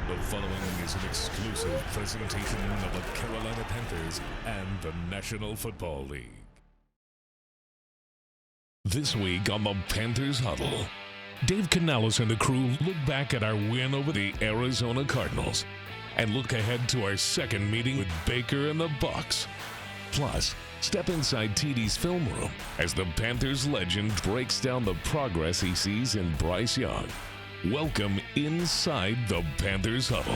The following is an exclusive presentation of the Carolina Panthers and the National Football League. This week on the Panthers Huddle, Dave Canales and the crew look back at our win over the Arizona Cardinals and look ahead to our second meeting with Baker and the Bucs. Plus, step inside TD's film room as the Panthers legend breaks down the progress he sees in Bryce Young. Welcome inside the Panthers Huddle.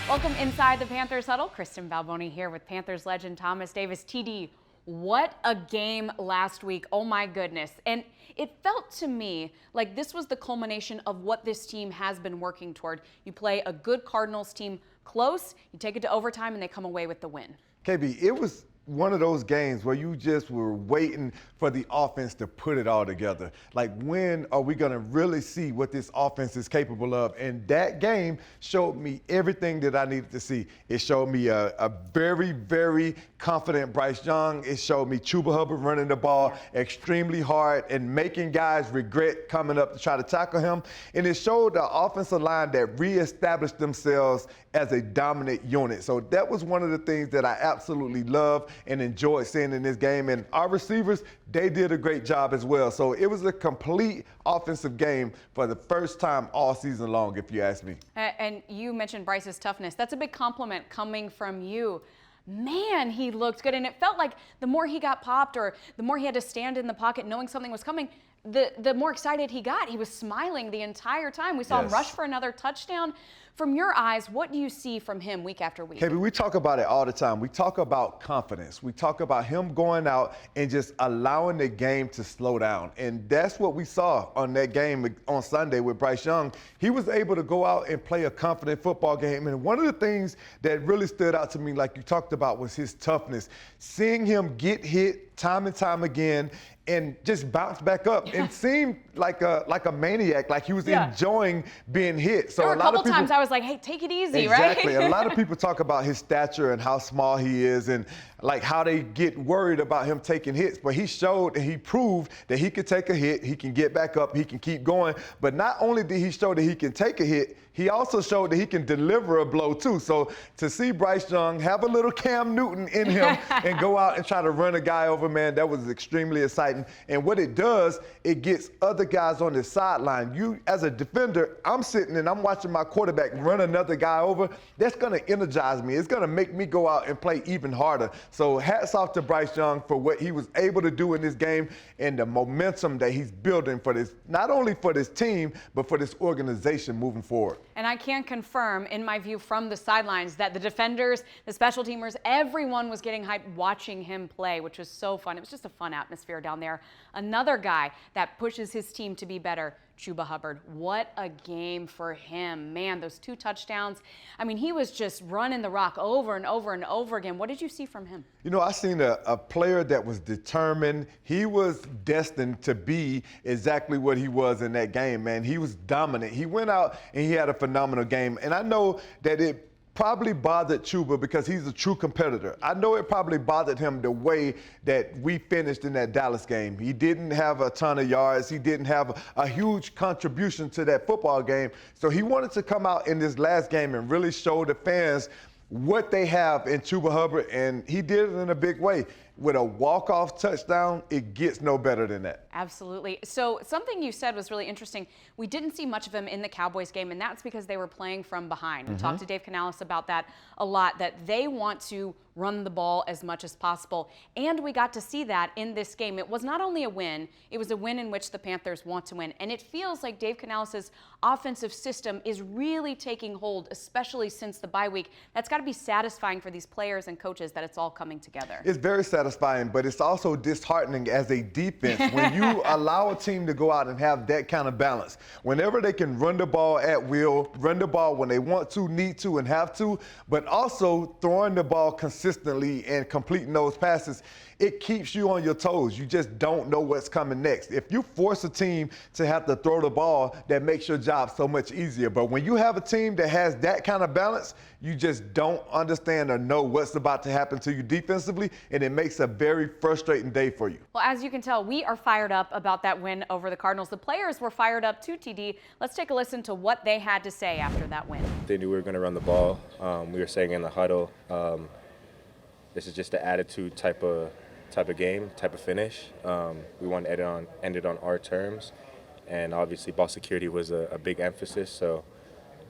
Welcome inside the Panthers Huddle. Kristen Balboni here with Panthers legend Thomas Davis. TD, what a game last week. Oh my goodness. And it felt to me like this was the culmination of what this team has been working toward. You play a good Cardinals team close, you take it to overtime, and they come away with the win. KB, it was one of those games where you just were waiting for the offense to put it all together. Like, when are we going to really see what this offense is capable of? And that game showed me everything that I needed to see. It showed me a very, very confident Bryce Young. It showed me Chuba Hubbard running the ball extremely hard and making guys regret coming up to try to tackle him. And it showed the offensive line that reestablished themselves as a dominant unit. So that was one of the things that I absolutely love and enjoyed seeing in this game. And our receivers, they did a great job as well. So it was a complete offensive game for the first time all season long, if you ask me. And you mentioned Bryce's toughness. That's a big compliment coming from you. Man, he looked good. And it felt like the more he got popped or the more he had to stand in the pocket knowing something was coming, the more excited he got. He was smiling the entire time. We saw him rush for another touchdown. From your eyes, what do you see from him week after week? Hey, we talk about it all the time. We talk about confidence. We talk about him going out and just allowing the game to slow down. And that's what we saw on that game on Sunday with Bryce Young. He was able to go out and play a confident football game. And one of the things that really stood out to me, like you talked about, was his toughness. Seeing him get hit time and time again and just bounce back up and seemed like a maniac, like he was enjoying being hit. So there were a couple times I was like, hey, take it easy, exactly. right? A lot of people talk about his stature and how small he is and like how they get worried about him taking hits. But he showed and he proved that he could take a hit, he can get back up, he can keep going. But not only did he show that he can take a hit, he also showed that he can deliver a blow too. So to see Bryce Young have a little Cam Newton in him and go out and try to run a guy over, man, that was extremely exciting. And what it does, it gets other guys on the sideline. You, as a defender, I'm sitting and I'm watching my quarterback run another guy over. That's going to energize me. It's going to make me go out and play even harder. So hats off to Bryce Young for what he was able to do in this game and the momentum that he's building for this, not only for this team, but for this organization moving forward. And I can confirm, in my view from the sidelines, that the defenders, the special teamers, everyone was getting hyped watching him play, which was so fun. It was just a fun atmosphere down there. Another guy that pushes his team to be better, Chuba Hubbard. What a game for him. Man, those 2 touchdowns. I mean, he was just running the rock over and over and over again. What did you see from him? You know, I seen a player that was determined. He was destined to be exactly what he was in that game, man. He was dominant. He went out and he had a phenomenal game. And I know that it probably bothered Chuba because he's a true competitor. I know it probably bothered him the way that we finished in that Dallas game. He didn't have a ton of yards. He didn't have a huge contribution to that football game. So he wanted to come out in this last game and really show the fans what they have in Chuba Hubbard, and he did it in a big way. With a walk-off touchdown, it gets no better than that. Absolutely. So something you said was really interesting. We didn't see much of him in the Cowboys game, and that's because they were playing from behind. We talked to Dave Canales about that a lot, that they want to run the ball as much as possible. And we got to see that in this game. It was not only a win, it was a win in which the Panthers want to win. And it feels like Dave Canales' offensive system is really taking hold, especially since the bye week. That's got to be satisfying for these players and coaches that it's all coming together. It's very satisfying, but it's also disheartening as a defense when you allow a team to go out and have that kind of balance. Whenever they can run the ball at will, run the ball when they want to, need to, and have to, but also throwing the ball consistently and completing those passes, it keeps you on your toes. You just don't know what's coming next. If you force a team to have to throw the ball, that makes your job so much easier. But when you have a team that has that kind of balance, you just don't understand or know what's about to happen to you defensively, and it makes makes a very frustrating day for you. Well, as you can tell, we are fired up about that win over the Cardinals. The players were fired up too, TD. Let's take a listen to what they had to say after that win. They knew we were going to run the ball. We were saying in the huddle, this is just an attitude type of game, type of finish. We want to end it on our terms, and obviously ball security was a big emphasis. So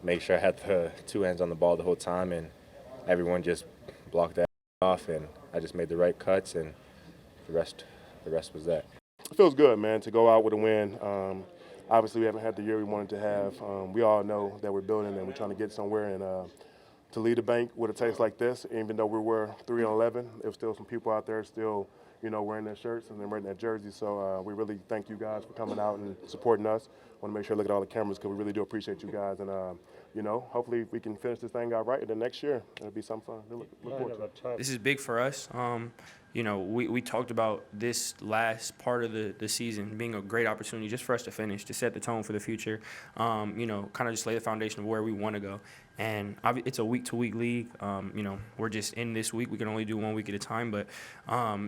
make sure I had the two hands on the ball the whole time, and everyone just blocked that off, and I just made the right cuts, and the rest was that. It feels good, man, to go out with a win. Obviously, we haven't had the year we wanted to have. We all know that we're building and we're trying to get somewhere, and to lead the bank with a taste like this, even though we were 3-11, there was still some people out there still, wearing their shirts and then wearing their jerseys. So we really thank you guys for coming out and supporting us. Want to make sure to look at all the cameras because we really do appreciate you guys. And, hopefully we can finish this thing out right. And then next year, it'll be some fun. Look forward to it. This is big for us. We talked about this last part of the season being a great opportunity just for us to finish, to set the tone for the future, kind of just lay the foundation of where we want to go. And it's a week-to-week league. We're just in this week. We can only do 1 week at a time. But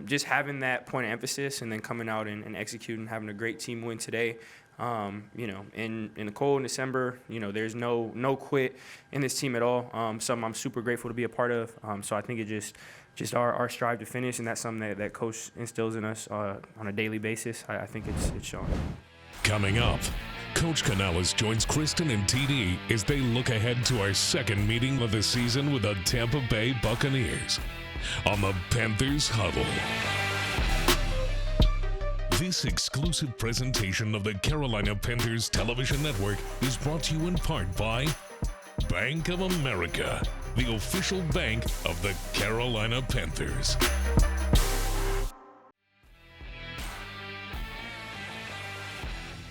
just having that point of emphasis and then coming out and executing, having a great team win today, in the cold in December, there's no quit in this team at all. Something I'm super grateful to be a part of. So I think it just our strive to finish, and that's something that Coach instills in us on a daily basis. I think it's shown. Coming up, Coach Canales joins Kristen and TD as they look ahead to our second meeting of the season with the Tampa Bay Buccaneers on the Panthers Huddle. This exclusive presentation of the Carolina Panthers Television Network is brought to you in part by Bank of America, the official bank of the Carolina Panthers.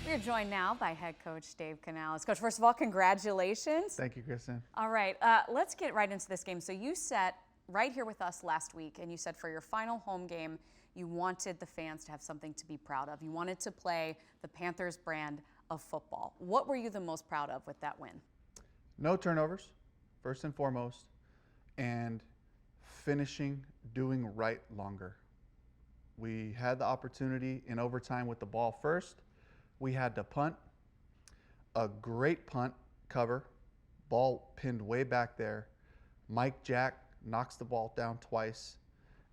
We're joined now by head coach Dave Canales. Coach, first of all, congratulations. Thank you, Kristen. All right, let's get right into this game. So you sat right here with us last week, and you said for your final home game, you wanted the fans to have something to be proud of. You wanted to play the Panthers brand of football. What were you the most proud of with that win? No turnovers, first and foremost, and finishing doing right longer. We had the opportunity in overtime with the ball first. We had to punt, a great punt cover, ball pinned way back there. Mike Jack knocks the ball down twice,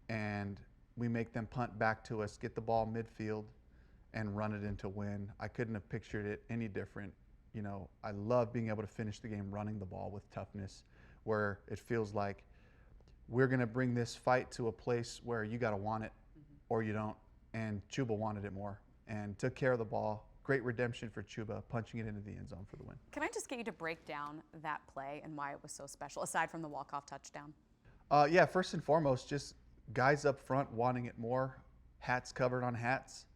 and we make them punt back to us, get the ball midfield, and run it into win. I couldn't have pictured it any different. I love being able to finish the game running the ball with toughness, where it feels like we're going to bring this fight to a place where you got to want it or you don't. And Chuba wanted it more and took care of the ball. Great redemption for Chuba, punching it into the end zone for the win. Can I just get you to break down that play and why it was so special, aside from the walk-off touchdown? Yeah, first and foremost, just guys up front wanting it more, hats covered on hats.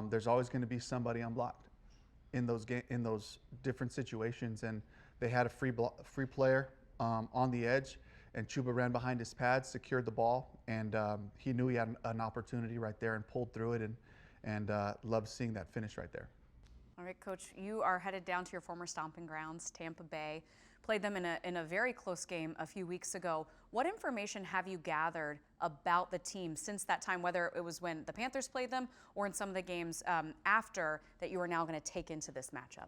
There's always going to be somebody unblocked in those different situations, and they had a free player on the edge, and Chuba ran behind his pads, secured the ball, and he knew he had an opportunity right there and pulled through it, and loved seeing that finish right there. All right, Coach, you are headed down to your former stomping grounds, Tampa Bay. Played them in a very close game a few weeks ago. What information have you gathered about the team since that time, whether it was when the Panthers played them or in some of the games after, that you are now going to take into this matchup?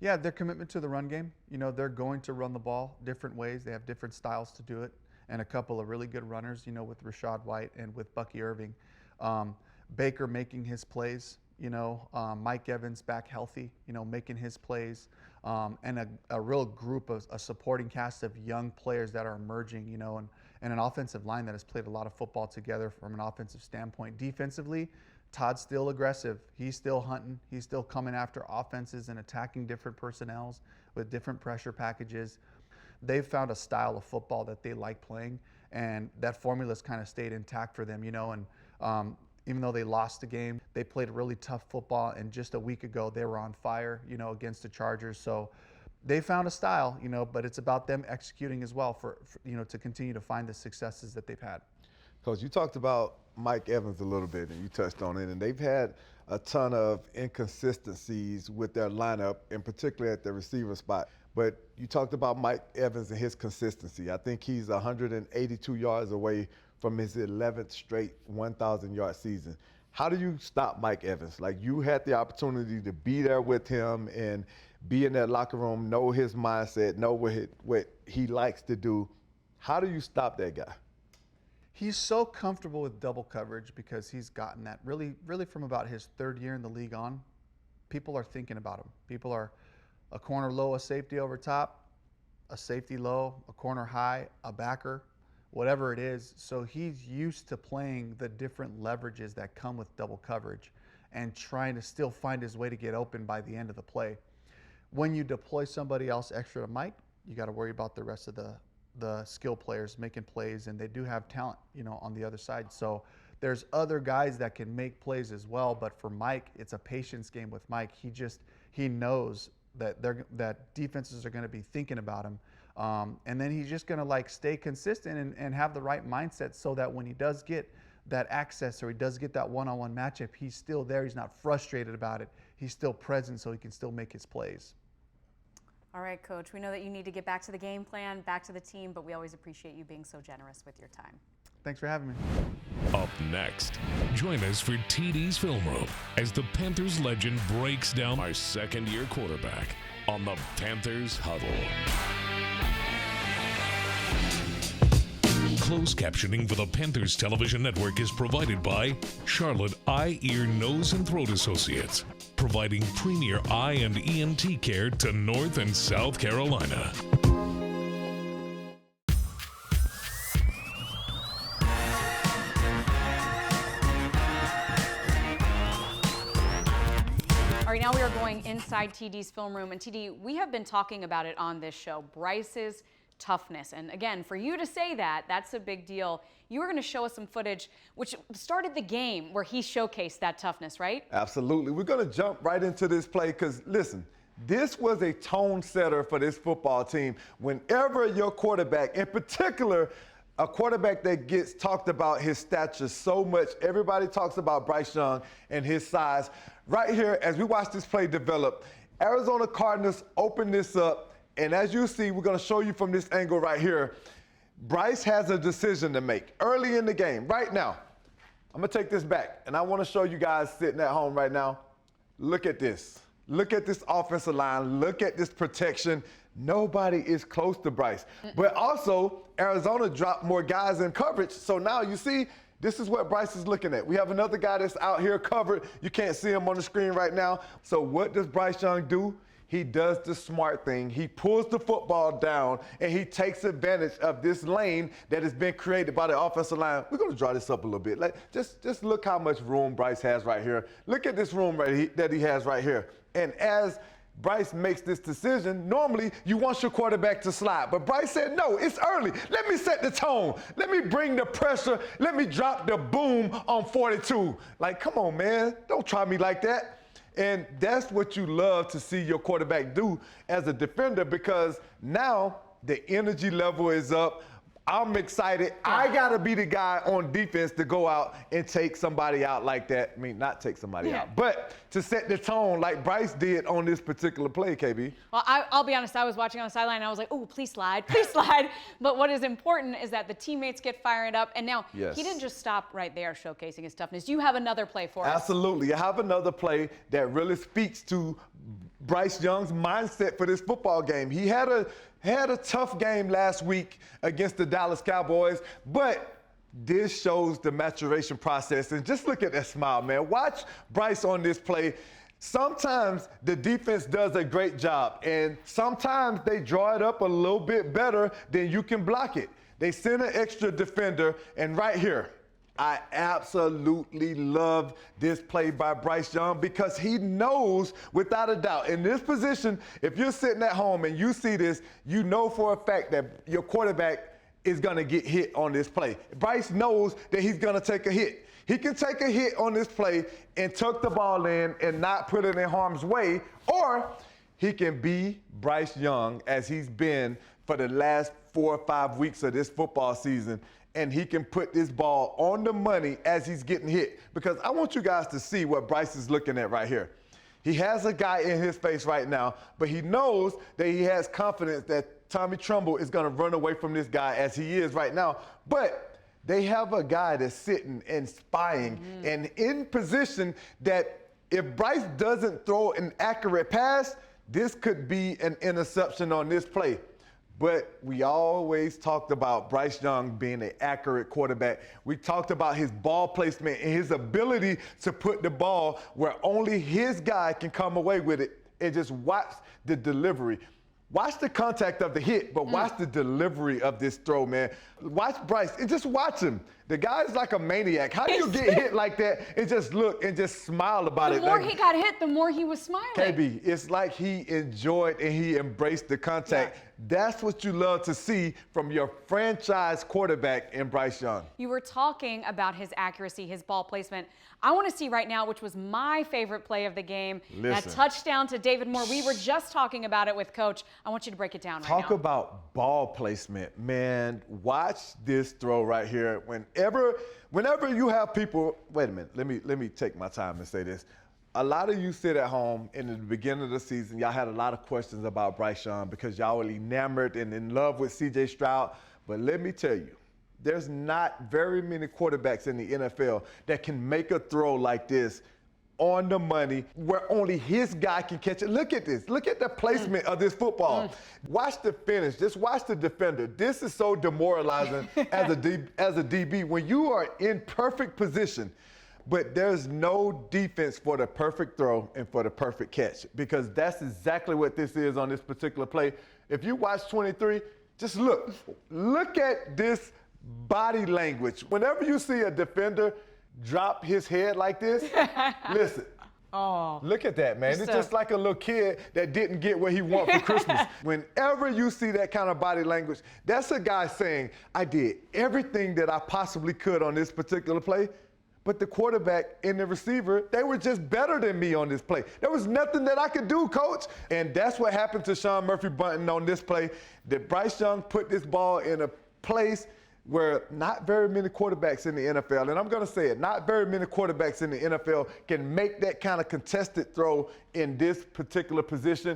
Yeah, their commitment to the run game. They're going to run the ball different ways. They have different styles to do it, and a couple of really good runners, with Rashad White and with Bucky Irving. Baker making his plays, Mike Evans back healthy, making his plays, and a real group of a supporting cast of young players that are emerging, and an offensive line that has played a lot of football together from an offensive standpoint. Defensively, Todd's still aggressive. He's still hunting. He's still coming after offenses and attacking different personnels with different pressure packages. They've found a style of football that they like playing, and that formula's kind of stayed intact for them, and even though they lost the game, they played really tough football, and just a week ago they were on fire, against the Chargers. So they found a style, but it's about them executing as well for to continue to find the successes that they've had. Coach, you talked about Mike Evans a little bit, and you touched on it, and they've had a ton of inconsistencies with their lineup, and particularly at the receiver spot. But you talked about Mike Evans and his consistency. I think he's 182 yards away from his 11th straight 1,000-yard season. How do you stop Mike Evans? Like, you had the opportunity to be there with him and be in that locker room, know his mindset, know what he likes to do. How do you stop that guy? He's so comfortable with double coverage because he's gotten that really from about his third year in the league on. People are thinking about him. People are a corner low, a safety over top, a safety low, a corner high, a backer, whatever it is. So he's used to playing the different leverages that come with double coverage and trying to still find his way to get open by the end of the play. When you deploy somebody else extra to Mike, you got to worry about the rest of the skill players making plays, and they do have talent, on the other side. So there's other guys that can make plays as well, but for Mike, it's a patience game with Mike. He knows that defenses are going to be thinking about him, and then he's just going to stay consistent and have the right mindset so that when he does get that access or he does get that one-on-one matchup, he's still there. He's not frustrated about it. He's still present so he can still make his plays. All right, Coach, we know that you need to get back to the game plan, back to the team, but we always appreciate you being so generous with your time. Thanks for having me. Up next, join us for TD's Film Room as the Panthers legend breaks down our second-year quarterback on the Panthers Huddle. Closed captioning for the Panthers Television Network is provided by Charlotte Eye, Ear, Nose, and Throat Associates, providing premier eye and ENT care to North and South Carolina. All right, now we are going inside TD's film room. And TD, we have been talking about it on this show, Bryce's toughness. And again, for you to say that, that's a big deal. You were going to show us some footage which started the game where he showcased that toughness, right? Absolutely. We're going to jump right into this play because, listen, this was a tone setter for this football team. Whenever your quarterback, in particular, a quarterback that gets talked about his stature so much, everybody talks about Bryce Young and his size. Right here, as we watch this play develop, Arizona Cardinals open this up. And as you see, we're going to show you from this angle right here, Bryce has a decision to make early in the game. Right now, I'm going to take this back, and I want to show you guys sitting at home right now. Look at this. Look at this offensive line. Look at this protection. Nobody is close to Bryce. But also, Arizona dropped more guys in coverage. So now you see, this is what Bryce is looking at. We have another guy that's out here covered. You can't see him on the screen right now. So what does Bryce Young do? He does the smart thing. He pulls the football down, and he takes advantage of this lane that has been created by the offensive line. We're going to draw this up a little bit. Just look how much room Bryce has right here. Look at this room that he has right here. And as Bryce makes this decision, normally you want your quarterback to slide. But Bryce said, no, it's early. Let me set the tone. Let me bring the pressure. Let me drop the boom on 42. Like, come on, man. Don't try me like that. And that's what you love to see your quarterback do as a defender, because now the energy level is up. I'm excited. I got to be the guy on defense to go out and take somebody out like that. I mean, not take somebody out, but to set the tone like Bryce did on this particular play, KB. Well, I'll be honest. I was watching on the sideline, and I was like, oh, please slide, please slide. But what is important is that the teammates get fired up. And now he didn't just stop right there showcasing his toughness. You have another play for us. Absolutely. I have another play that really speaks to Bryce Young's mindset for this football game. He had a tough game last week against the Dallas Cowboys, but this shows the maturation process. And just look at that smile, man. Watch Bryce on this play. Sometimes the defense does a great job, and sometimes they draw it up a little bit better than you can block it. They send an extra defender, and right here, I absolutely love this play by Bryce Young because he knows without a doubt in this position, if you're sitting at home and you see this, you know for a fact that your quarterback is going to get hit on this play. Bryce knows that he's going to take a hit. He can take a hit on this play and tuck the ball in and not put it in harm's way, or he can be Bryce Young as he's been for the last 4 or 5 weeks of this football season, and he can put this ball on the money as he's getting hit. Because I want you guys to see what Bryce is looking at right here. He has a guy in his face right now, but he knows that he has confidence that Tommy Tremble is going to run away from this guy as he is right now. But they have a guy that's sitting and spying and in position that if Bryce doesn't throw an accurate pass, this could be an interception on this play. But we always talked about Bryce Young being an accurate quarterback. We talked about his ball placement and his ability to put the ball where only his guy can come away with it, and just watch the delivery. Watch the contact of the hit, but watch the delivery of this throw, man. Watch Bryce and just watch him. The guy's like a maniac. How do you get hit like that and just look and just smile about it? The more he got hit, the more he was smiling. KB, it's like he enjoyed and he embraced the contact. Yeah. That's what you love to see from your franchise quarterback in Bryce Young. You were talking about his accuracy, his ball placement. I want to see right now, which was my favorite play of the game, that touchdown to David Moore. We were just talking about it with Coach. I want you to break it down right now. Talk about ball placement, man. Watch this throw right here. Whenever you have people, wait a minute, let me take my time and say this. A lot of you sit at home in the beginning of the season, y'all had a lot of questions about Bryce Young because y'all were enamored and in love with C.J. Stroud. But let me tell you, there's not very many quarterbacks in the NFL that can make a throw like this on the money where only his guy can catch it. Look at this. Look at the placement of this football. Watch the finish. Just watch the defender. This is so demoralizing as a DB. When you are in perfect position, but there's no defense for the perfect throw and for the perfect catch, because that's exactly what this is on this particular play. If you watch 23, just look. Look at this body language. Whenever you see a defender drop his head like this, listen. Oh, look at that, man. It's just like a little kid that didn't get what he wanted for Christmas. Whenever you see that kind of body language, that's a guy saying, I did everything that I possibly could on this particular play, but the quarterback and the receiver, they were just better than me on this play. There was nothing that I could do, Coach. And that's what happened to Sean Murphy-Bunting on this play, that Bryce Young put this ball in a place where not very many quarterbacks in the NFL, and I'm going to say it, not very many quarterbacks in the NFL can make that kind of contested throw in this particular position.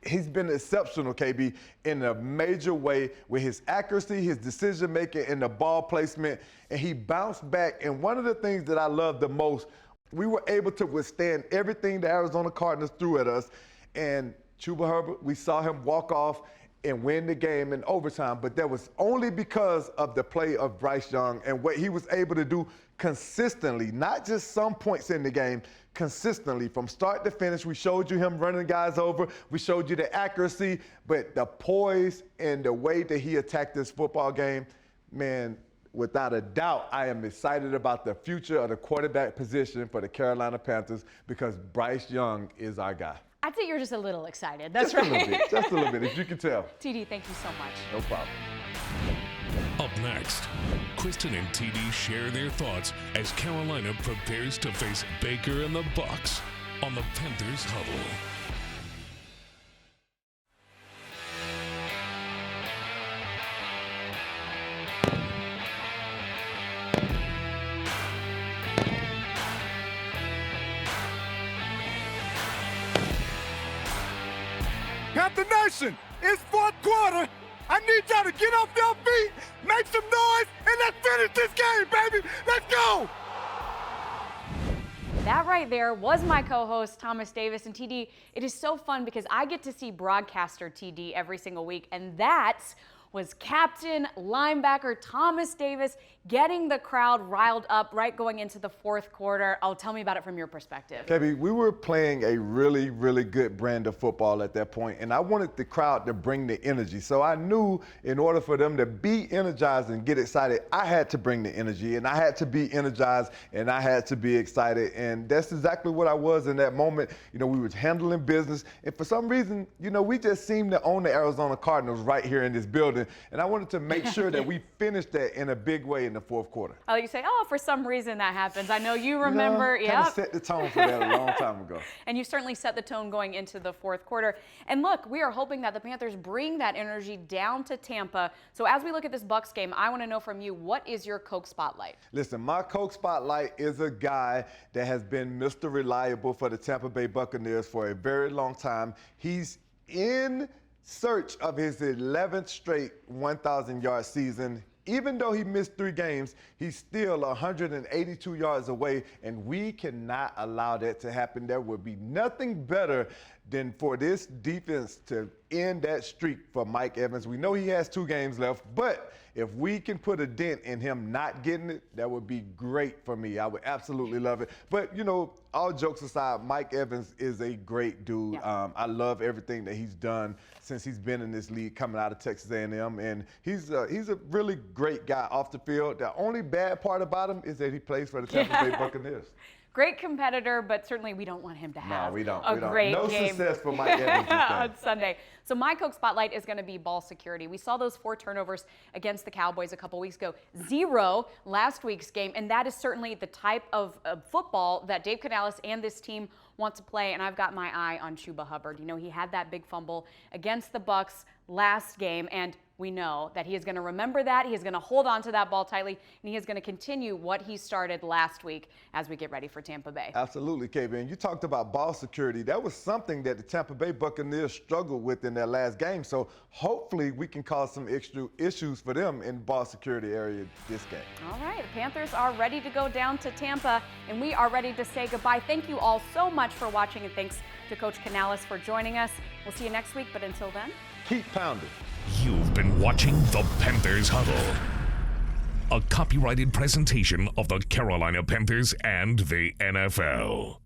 He's been exceptional, KB, in a major way with his accuracy, his decision-making, and the ball placement, and he bounced back. And one of the things that I love the most, we were able to withstand everything the Arizona Cardinals threw at us, and Chuba Hubbard, we saw him walk off and win the game in overtime, but that was only because of the play of Bryce Young and what he was able to do consistently, not just some points in the game, consistently from start to finish. We showed you him running guys over. We showed you the accuracy, but the poise and the way that he attacked this football game, man, without a doubt, I am excited about the future of the quarterback position for the Carolina Panthers because Bryce Young is our guy. I'd say you're just a little excited. That's just right. A little bit, just a little bit, if you can tell. TD, thank you so much. No problem. Up next, Kristen and TD share their thoughts as Carolina prepares to face Baker and the Bucs on the Panthers Huddle. Panther Nation, it's fourth quarter. I need y'all to get off your feet, make some noise, and let's finish this game, baby. Let's go. That right there was my co-host, Thomas Davis. And TD, it is so fun because I get to see broadcaster TD every single week, and that was captain linebacker Thomas Davis getting the crowd riled up right going into the fourth quarter. Oh, tell me about it from your perspective. KB, we were playing a really, really good brand of football at that point, and I wanted the crowd to bring the energy. So I knew in order for them to be energized and get excited, I had to bring the energy, and I had to be energized, and I had to be excited. And that's exactly what I was in that moment. You know, we were handling business, and for some reason, you know, we just seemed to own the Arizona Cardinals right here in this building. And I wanted to make sure that we finished that in a big way in the fourth quarter. Oh, you say, oh, for some reason that happens. I know you remember. Yeah, kind of set the tone for that a long time ago. And you certainly set the tone going into the fourth quarter. And look, we are hoping that the Panthers bring that energy down to Tampa. So as we look at this Bucs game, I want to know from you, what is your Coke spotlight? Listen, my Coke spotlight is a guy that has been Mr. Reliable for the Tampa Bay Buccaneers for a very long time. He's in search of his 11th straight 1,000-yard season Even though he missed 3 games, he's still 182 yards away, and we cannot allow that to happen. There would be nothing better than for this defense to end that streak for Mike Evans. We know he has 2 games left, but if we can put a dent in him not getting it, that would be great for me. I would absolutely love it. But, you know, all jokes aside, Mike Evans is a great dude. Yeah. I love everything that he's done since he's been in this league coming out of Texas A&M, and he's a really great guy off the field. The only bad part about him is that he plays for the Tampa Bay Buccaneers. Great competitor, but certainly we don't want him to have we don't. great no game. success for Mike Evans on Sunday. So my Coke spotlight is going to be ball security. We saw those 4 turnovers against the Cowboys a couple weeks ago. 0 last week's game, and that is certainly the type of football that Dave Canales and this team want to play, and I've got my eye on Chuba Hubbard. You know, he had that big fumble against the Bucs last game, and we know that he is going to remember that. He is going to hold on to that ball tightly, and he is going to continue what he started last week as we get ready for Tampa Bay. Absolutely, KB. And you talked about ball security. That was something that the Tampa Bay Buccaneers struggled with in their last game. So hopefully we can cause some extra issues for them in ball security area this game. All right, the Panthers are ready to go down to Tampa, and we are ready to say goodbye. Thank you all so much for watching, and thanks to Coach Canales for joining us. We'll see you next week, but until then, keep pounding. You've been watching the Panthers Huddle, a copyrighted presentation of the Carolina Panthers and the NFL.